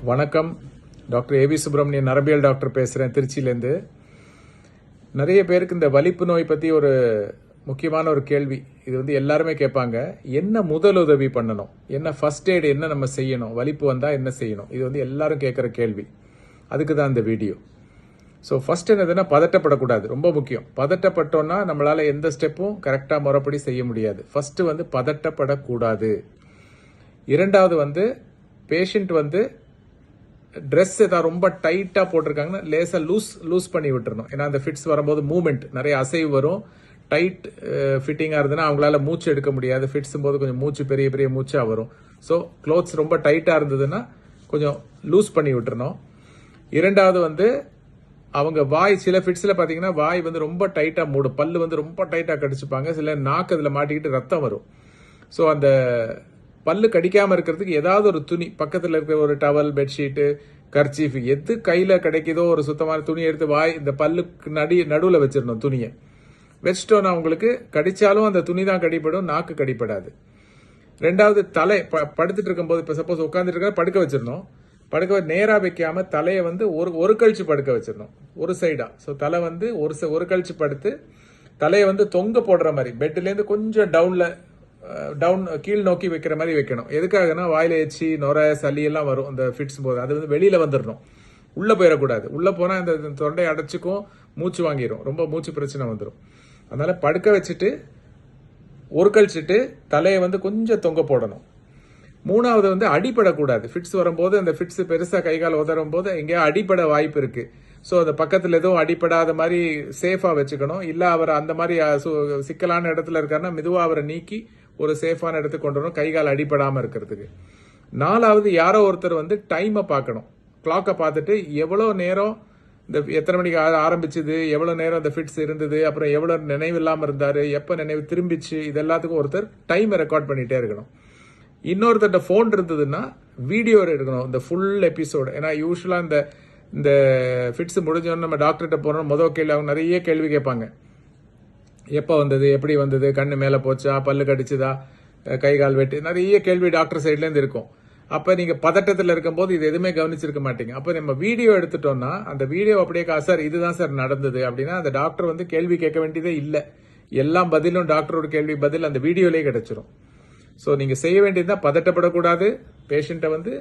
வணக்கம். Doctor AV Subramanian, நரம்பியல் doctor பேசுகிறேன், திருச்சியிலேருந்து. நிறைய பேருக்கு இந்த வலிப்பு நோய் பற்றி ஒரு முக்கியமான ஒரு கேள்வி. இது எல்லாருமே கேட்பாங்க, என்ன முதலுதவி பண்ணணும், என்ன ஃபர்ஸ்ட் எய்டு, என்ன நம்ம செய்யணும், வலிப்பு வந்தால் என்ன செய்யணும். இது எல்லாரும் கேட்குற கேள்வி. அதுக்கு தான் இந்த வீடியோ. ஸோ ஃபர்ஸ்ட் என்னதுன்னா, பதட்டப்படக்கூடாது. ரொம்ப முக்கியம். பதட்டப்பட்டோன்னா நம்மளால் எந்த ஸ்டெப்பும் கரெக்டாக முறைப்படி செய்ய முடியாது. ஃபர்ஸ்ட்டு பதட்டப்படக்கூடாது. இரண்டாவது பேஷண்ட் ட்ரெஸ் ஏதாவது ரொம்ப டைட்டாக போட்டிருக்காங்கன்னா லேசாக லூஸ் பண்ணி விட்டுறணும். ஏன்னா அந்த ஃபிட்ஸ் வரும்போது மூமெண்ட் நிறைய அசைவு வரும். டைட் ஃபிட்டிங்காக இருந்ததுன்னா அவங்களால மூச்சு எடுக்க முடியாது. ஃபிட்ஸும் போது கொஞ்சம் மூச்சு பெரிய பெரிய மூச்சாக வரும். ஸோ க்ளோத்ஸ் ரொம்ப டைட்டாக இருந்ததுன்னா கொஞ்சம் லூஸ் பண்ணி விட்டுறணும். இரண்டாவது அவங்க வாய், சில ஃபிட்ஸில் பார்த்தீங்கன்னா வாய் ரொம்ப டைட்டாக மூடும். பல்லு ரொம்ப டைட்டாக கடிச்சுப்பாங்க. சில நாக்கு அதில் மாட்டிக்கிட்டு ரத்தம் வரும். ஸோ அந்த பல்லு கடிக்காமல் இருக்கிறதுக்கு ஏதாவது ஒரு துணி, பக்கத்தில் இருக்கிற ஒரு டவல், பெட்ஷீட்டு, கர்ச்சீஃப், எது கையில் கிடைக்குதோ ஒரு சுத்தமான துணி எடுத்து இந்த பல்லுக்கு நடுவில் வச்சிடணும். துணியை வச்சிட்டோன்னா அவங்களுக்கு கடிச்சாலும் அந்த துணி தான் கடிப்படும், நாக்கு கடிப்படாது. ரெண்டாவது, தலை படுத்துட்டு இருக்கும்போது, இப்போ சப்போஸ் உட்காந்துட்டு இருக்க படுக்க வச்சிடணும். படுக்க நேராக வைக்காம தலையை ஒரு கழிச்சு படுக்க வச்சிடணும், ஒரு சைடா. ஸோ தலை ஒரு கழிச்சு படுத்து தலையை தொங்க போடுற மாதிரி பெட்லேருந்து கொஞ்சம் டவுன் கீழ் நோக்கி வைக்கிற மாதிரி வைக்கணும். எதுக்காகனா வாயில எச்சி, நொரை, சளி எல்லாம் வரும் அந்த ஃபிட்ஸ் போது. அது வெளியில வந்துடணும், உள்ள போயிடக்கூடாது. உள்ள போனால் இந்த தொண்டை அடைச்சிக்கும், மூச்சு வாங்கிடும், ரொம்ப மூச்சு பிரச்சனை வந்துடும். அதனால படுக்க வச்சுட்டு ஒரு கழிச்சிட்டு தலையை கொஞ்சம் தொங்க போடணும். மூணாவது அடிப்படக்கூடாது. ஃபிட்ஸ் வரும்போது அந்த ஃபிட்ஸ் பெருசா கைகால் உதறும் போது எங்கேயா அடிப்பட வாய்ப்பு இருக்கு. ஸோ அந்த பக்கத்தில் எதுவும் அடிப்படாத மாதிரி சேஃபா வச்சுக்கணும். இல்லை அவர் அந்த மாதிரி சிக்கலான இடத்துல இருக்காருன்னா மெதுவாக அவரை நீக்கி ஒரு சேஃபான இடத்துக்கு கொண்டு வரணும், கைகால் அடிப்படாமல் இருக்கிறதுக்கு. நாலாவது, யாரோ ஒருத்தர் டைமை பார்க்கணும். கிளாக்கை பார்த்துட்டு எவ்வளோ நேரம் எத்தனை மணிக்கு ஆரம்பிச்சுது, எவ்வளோ நேரம் அந்த ஃபிட்ஸ் இருந்தது, அப்புறம் எவ்வளோ நினைவு இல்லாமல் இருந்தார், எப்போ நினைவு திரும்பிச்சு, இது எல்லாத்துக்கும் ஒருத்தர் டைமை ரெக்கார்ட் பண்ணிகிட்டே இருக்கணும். இன்னொருத்தட்ட ஃபோன் இருந்ததுன்னா வீடியோ எடுக்கணும், இந்த ஃபுல் எபிசோடு. ஏன்னா யூஸ்வலாக இந்த ஃபிட்ஸ் முடிஞ்சோன்னு நம்ம டாக்டர்கிட்ட போகிறோம், கேள்வி அவங்க நிறைய கேள்வி கேட்பாங்க. எப்போ வந்தது, எப்படி வந்தது, கண்ணு மேலே போச்சா, பல்லு கடிச்சுதா, கை கால் வெட்டு, நிறைய கேள்வி டாக்டர் சைட்லேருந்து இருக்கும். அப்போ நீங்கள் பதட்டத்தில் இருக்கும்போது இது எதுவுமே கவனிச்சிருக்க மாட்டீங்க. அப்போ நம்ம வீடியோ எடுத்துட்டோம்னா அந்த வீடியோ அப்படியே சார் இதுதான் சார் நடந்தது அப்படின்னா அந்த டாக்டர் கேள்வி கேட்க வேண்டியதே இல்லை. எல்லாம் பதிலும் டாக்டரோட கேள்வி பதில் அந்த வீடியோலேயே கிடைச்சிரும். ஸோ நீங்கள் செய்ய வேண்டியதுதான், பதட்டப்படக்கூடாது. பேஷண்ட்டை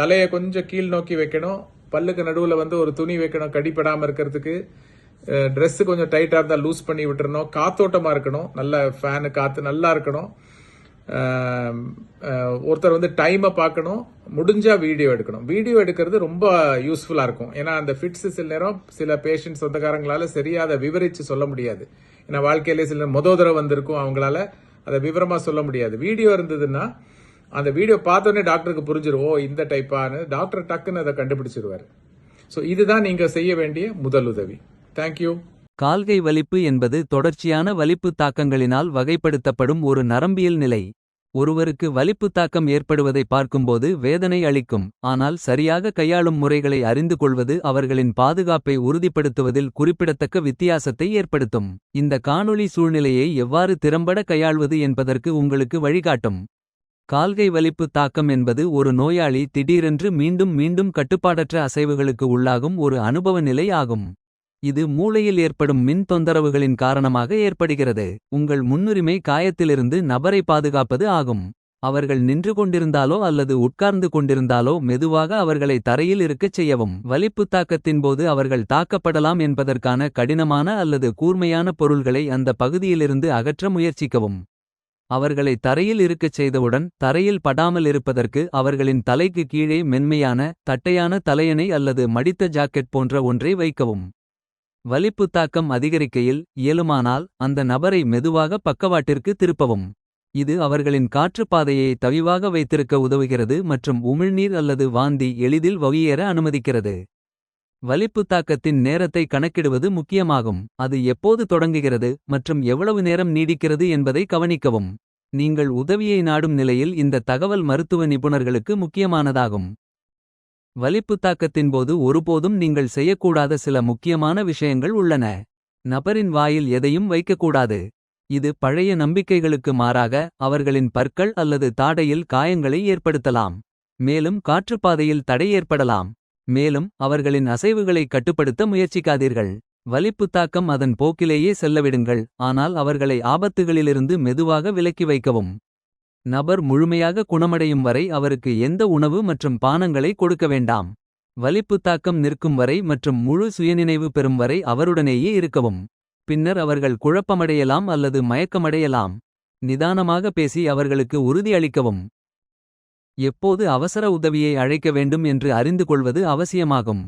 தலையை கொஞ்சம் கீழ் நோக்கி வைக்கணும். பல்லுக்கு நடுவில் ஒரு துணி வைக்கணும் கடிப்படாமல் இருக்கிறதுக்கு. ட்ரெஸ்ஸு கொஞ்சம் டைட்டாக இருந்தால் லூஸ் பண்ணி விட்டுறணும். காத்தோட்டமாக இருக்கணும், நல்ல ஃபேனு காற்று நல்லா இருக்கணும். ஒருத்தர் டைமை பார்க்கணும். முடிஞ்சால் வீடியோ எடுக்கணும். வீடியோ எடுக்கிறது ரொம்ப யூஸ்ஃபுல்லாக இருக்கும். ஏன்னா அந்த ஃபிட்ஸ் சில நேரம் சில பேஷண்ட் சொந்தக்காரங்களால சரியாக அதை விவரித்து சொல்ல முடியாது. ஏன்னா வாழ்க்கையிலே சில தடவை வந்திருக்கும், அவங்களால அதை விவரமாக சொல்ல முடியாது. வீடியோ இருந்ததுன்னா அந்த வீடியோ பார்த்தோன்னே டாக்டருக்கு புரிஞ்சிருவோம் இந்த டைப்பானு. டாக்டர் டக்குன்னு அதை கண்டுபிடிச்சிருவாரு. ஸோ இதுதான் நீங்கள் செய்ய வேண்டிய முதலுதவி. தேங்க்யூ. கால்கை வலிப்பு என்பது தொடர்ச்சியான வலிப்பு தாக்கங்களினால் வகைப்படுத்தப்படும் ஒரு நரம்பியல் நிலை. ஒருவருக்கு வலிப்பு தாக்கம் ஏற்படுவதை பார்க்கும்போது வேதனை அளிக்கும். ஆனால் சரியாக கையாளும் முறைகளை அறிந்து கொள்வது அவர்களின் பாதுகாப்பை உறுதிப்படுத்துவதில் குறிப்பிடத்தக்க வித்தியாசத்தை ஏற்படுத்தும். இந்த காணொளி சூழ்நிலையை எவ்வாறு திறம்பட கையாள்வது என்பதற்கு உங்களுக்கு வழிகாட்டும். கால்கை வலிப்பு தாக்கம் என்பது ஒரு நோயாளி திடீரென்று மீண்டும் மீண்டும் கட்டுப்பாடற்ற அசைவுகளுக்கு உள்ளாகும் ஒரு அனுபவ நிலை ஆகும். இது மூளையில் ஏற்படும் மின் தொந்தரவுகளின் காரணமாக ஏற்படுகிறது. உங்கள் முன்னுரிமை காயத்திலிருந்து நபரை பாதுகாப்பது ஆகும். அவர்கள் நின்று கொண்டிருந்தாலோ அல்லது உட்கார்ந்து கொண்டிருந்தாலோ மெதுவாக அவர்களை தரையில் இருக்கச் செய்யவும். வலிப்பு தாக்கத்தின் போது அவர்கள் தாக்கப்படலாம் என்பதற்கான கடினமான அல்லது கூர்மையான பொருள்களை அந்த பகுதியிலிருந்து அகற்ற முயற்சிக்கவும். அவர்களை தரையில் இருக்கச் செய்தவுடன் தரையில் படாமல் இருப்பதற்கு அவர்களின் தலைக்கு கீழே மென்மையான தட்டையான தலையணை அல்லது மடித்த ஜாக்கெட் போன்ற ஒன்றை வைக்கவும். வலிப்பு தாக்கம் அதிகரிக்கையில் இயலுமானால் அந்த நபரை மெதுவாக பக்கவாட்டிற்கு திருப்பவும். இது அவர்களின் காற்றுப்பாதையை தவிவாக வைத்திருக்க உதவுகிறது மற்றும் உமிழ்நீர் அல்லது வாந்தி எளிதில் வெளியேற அனுமதிக்கிறது. வலிப்பு தாக்கத்தின் நேரத்தை கணக்கிடுவது முக்கியமாகும். அது எப்போது தொடங்குகிறது மற்றும் எவ்வளவு நேரம் நீடிக்கிறது என்பதை கவனிக்கவும். நீங்கள் உதவியை நாடும் நிலையில் இந்த தகவல் மருத்துவ நிபுணர்களுக்கு முக்கியமானதாகும். வலிப்பு தாக்கத்தின் போது ஒருபோதும் நீங்கள் செய்யக்கூடாத சில முக்கியமான விஷயங்கள் உள்ளன. நபரின் வாயில் எதையும் வைக்கக்கூடாது. இது பழைய நம்பிக்கைகளுக்கு மாறாக அவர்களின் பற்கள் அல்லது தாடையில் காயங்களை ஏற்படுத்தலாம். மேலும் காற்றுப்பாதையில் தடை ஏற்படலாம். மேலும் அவர்களின் அசைவுகளை கட்டுப்படுத்த முயற்சிக்காதீர்கள். வலிப்புத் தாக்கம் அதன் போக்கிலேயே செல்லவிடுங்கள், ஆனால் அவர்களை ஆபத்துகளிலிருந்து மெதுவாக விலக்கி வைக்கவும். நபர் முழுமையாக குணமடையும் வரை அவருக்கு எந்த உணவு மற்றும் பானங்களை கொடுக்க வேண்டாம். வலிப்புத் தாக்கம் நிற்கும் வரை மற்றும் முழு சுயநினைவு பெறும் வரை அவருடனேயே இருக்கவும். பின்னர் அவர்கள் குழப்பமடையலாம் அல்லது மயக்கமடையலாம். நிதானமாக பேசி அவர்களுக்கு உறுதி அளிக்கவும். எப்போது அவசர உதவியை அழைக்க வேண்டும் என்று அறிந்து கொள்வது அவசியமாகும்.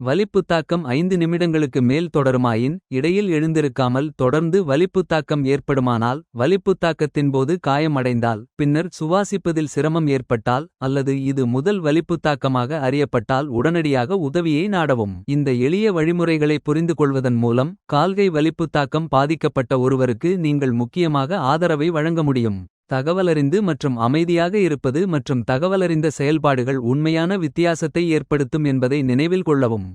வலிப்புத் தாக்கம் 5 நிமிடங்களுக்கு மேல் தொடருமாயின், இடையில் எழுந்திருக்காமல் தொடர்ந்து வலிப்புத் தாக்கம் ஏற்படுமானால், வலிப்புத் தாக்கத்தின்போது காயம் அடைந்தால், பின்னர் சுவாசிப்பதில் சிரமம் ஏற்பட்டால், அல்லது இது முதல் வலிப்புத் தாக்கமாக அறியப்பட்டால் உடனடியாக உதவியை நாடவும். இந்த எளிய வழிமுறைகளை புரிந்து கொள்வதன் மூலம், கால்கை வலிப்புத் தாக்கம் பாதிக்கப்பட்ட ஒருவருக்கு நீங்கள் முக்கியமாக ஆதரவை வழங்க முடியும். தகவலறிந்து மற்றும் அமைதியாக இருப்பது மற்றும் தகவலறிந்த செயல்பாடுகள் உண்மையான வித்தியாசத்தை ஏற்படுத்தும் என்பதை நினைவில் கொள்ளவும்.